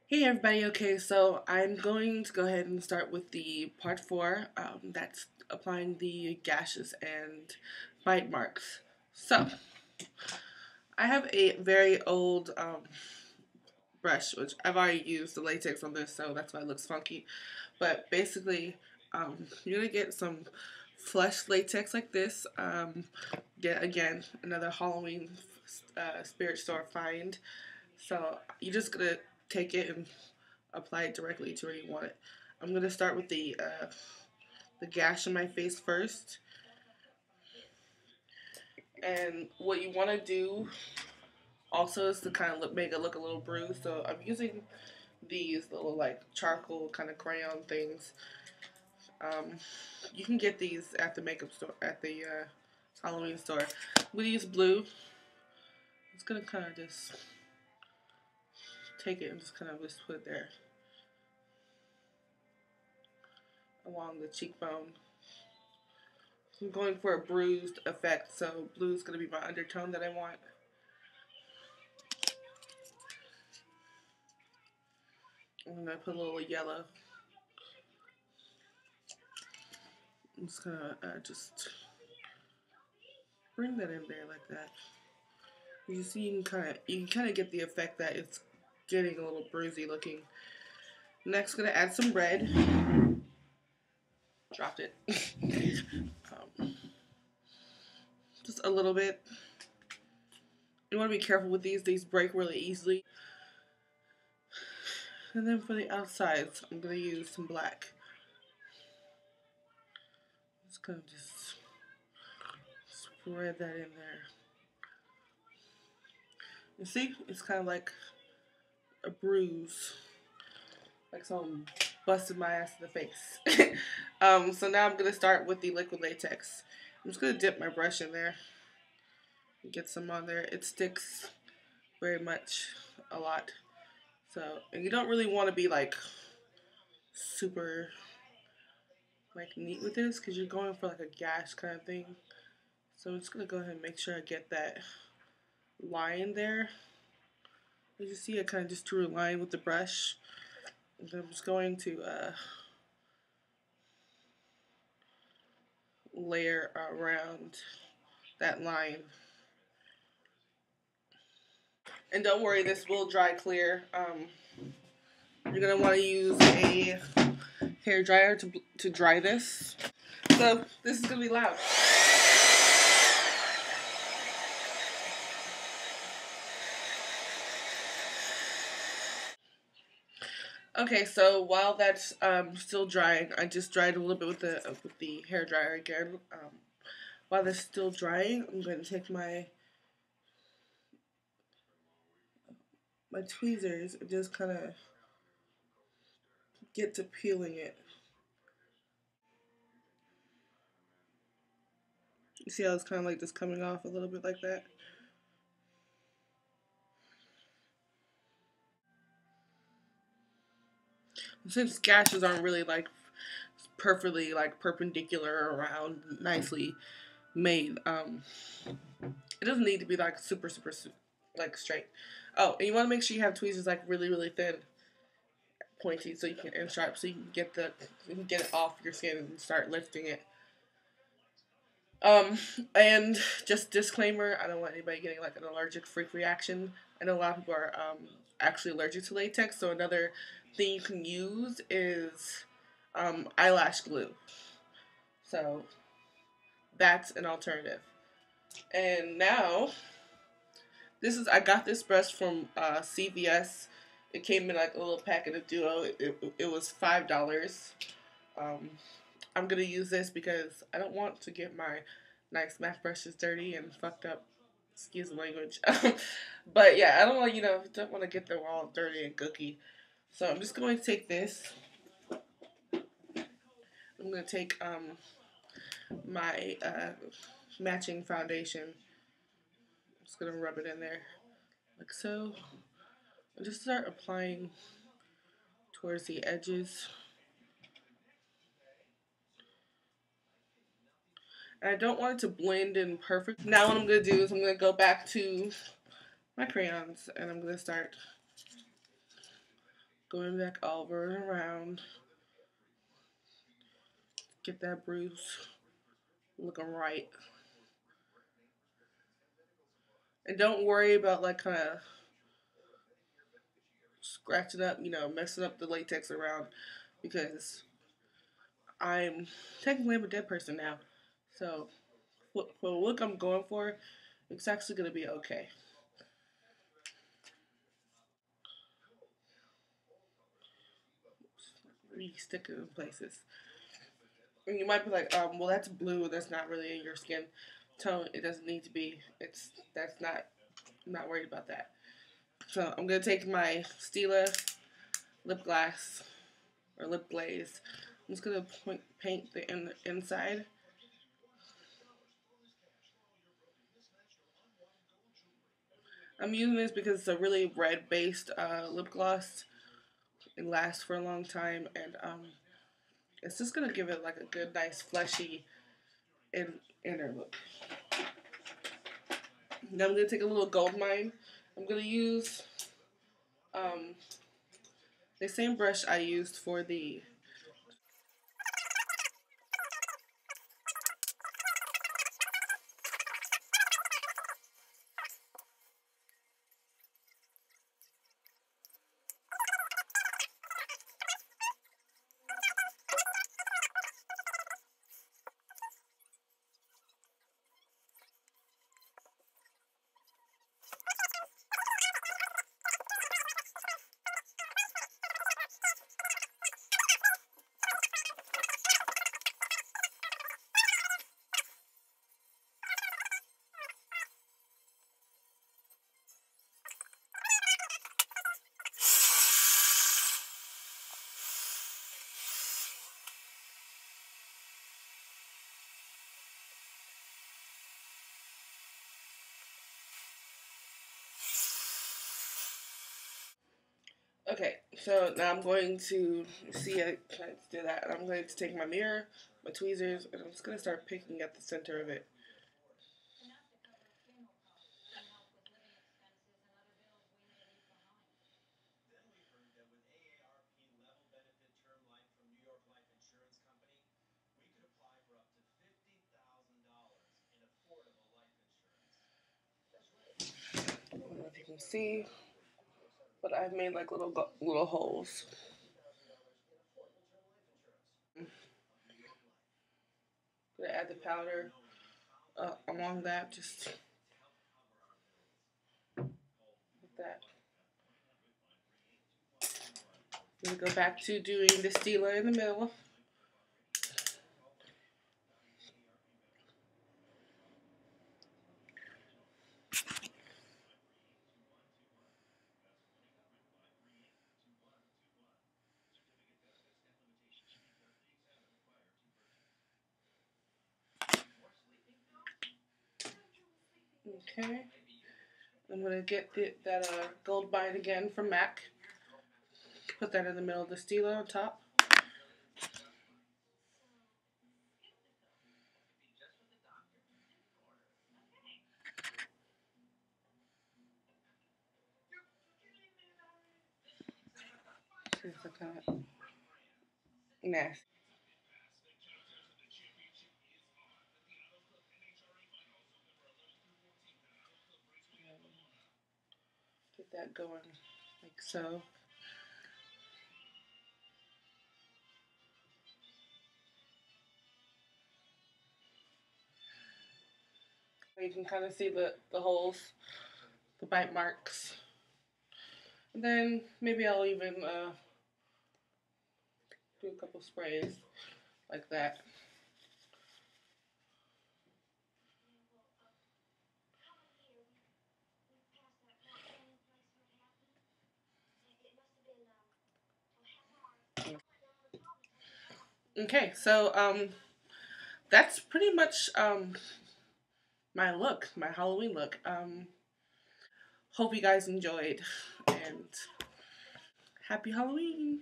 Hey everybody, okay, so I'm going to go ahead and start with the part 4, that's applying the gashes and bite marks. So, I have a very old brush, which I've already used the latex on this, so that's why it looks funky. But basically, you're going to get some flesh latex like this. Get, again, another Halloween spirit store find. So, you're just going to take it and apply it directly to where you want it. I'm gonna start with the gash in my face first, and what you want to do also is to kind of make it look a little bruised. So I'm using these little like charcoal kind of crayon things. Um, you can get these at the makeup store at the Halloween store. We use blue. It's gonna kind of just take it and just kind of just put it there along the cheekbone. I'm going for a bruised effect, so blue is going to be my undertone that I want. I'm going to put a little yellow. I'm just going to just bring that in there like that. You see, you can kind of get the effect that it's getting a little bruisey looking. Next, going to add some red. Dropped it. Just a little bit. You want to be careful with these. These break really easily. And then for the outsides, I'm going to use some black. Just going to just spread that in there. You see, it's kind of like a bruise, like someone busted my ass in the face. So now I'm going to start with the liquid latex. I'm just going to dip my brush in there and get some on there. It sticks very much a lot. So, and you don't really want to be like super like neat with this because you're going for like a gash kind of thing. So I'm just going to go ahead and make sure I get that line there. As you see, I kind of just drew a line with the brush. And then I'm just going to layer around that line. And don't worry, this will dry clear. You're going to want to use a hair dryer to dry this. So this is going to be loud. Okay, so while that's still drying, I just dried a little bit with the hair dryer again. While that's still drying, I'm going to take my tweezers and just kind of get to peeling it. You see how it's kind of like just coming off a little bit like that? Since gashes aren't really like perfectly like perpendicular around nicely made, it doesn't need to be like super like straight. Oh, and you want to make sure you have tweezers like really thin, pointy, so you can and sharp, so you can get it off your skin and start lifting it. And just disclaimer, I don't want anybody getting like an allergic freak reaction. I know a lot of people are actually allergic to latex, so another thing you can use is eyelash glue. So that's an alternative. And now, I got this brush from CVS. It came in like a little packet of Duo. It was $5. I'm gonna use this because I don't want to get my nice math brushes dirty and fucked up. Excuse the language. But yeah, I don't want to get them all dirty and gooky. So I'm just going to take this. I'm going to take my matching foundation. I'm just going to rub it in there like so. And just start applying towards the edges. And I don't want it to blend in perfect. Now what I'm going to do is I'm going to go back to my crayons and I'm going to start Going back over and around. Get that bruise looking right. And don't worry about like kind of scratching up, messing up the latex around because I'm technically I'm a dead person now. So for the look I'm going for, it's actually going to be okay. Re-stick it in places. And you might be like, well, that's blue. That's not really in your skin tone. It doesn't need to be. That's not. I'm not worried about that. So I'm gonna take my Stila lip glass or lip glaze. I'm just gonna paint the inside. I'm using this because it's a really red based lip gloss. It lasts for a long time, and it's just gonna give it like a good, nice, fleshy inner look. Now I'm gonna take a little gold mine. I'm gonna use um, the same brush I used for the. Okay, so now I'm going to see it. Try to do that. And I'm going to take my mirror, my tweezers, and I'm just going to start picking at the center of it. I don't know if you can see, but I've made like little holes. I'm gonna add the powder along that, just like that. I'm gonna go back to doing the Stila in the middle. Okay. I'm gonna get that gold bind again from MAC. Put that in the middle of the Stila on top. It's kind of nasty. Get that going like so. You can kind of see the holes, the bite marks. And then maybe I'll even do a couple sprays like that. Okay, so that's pretty much my look, my Halloween look. Hope you guys enjoyed, and happy Halloween.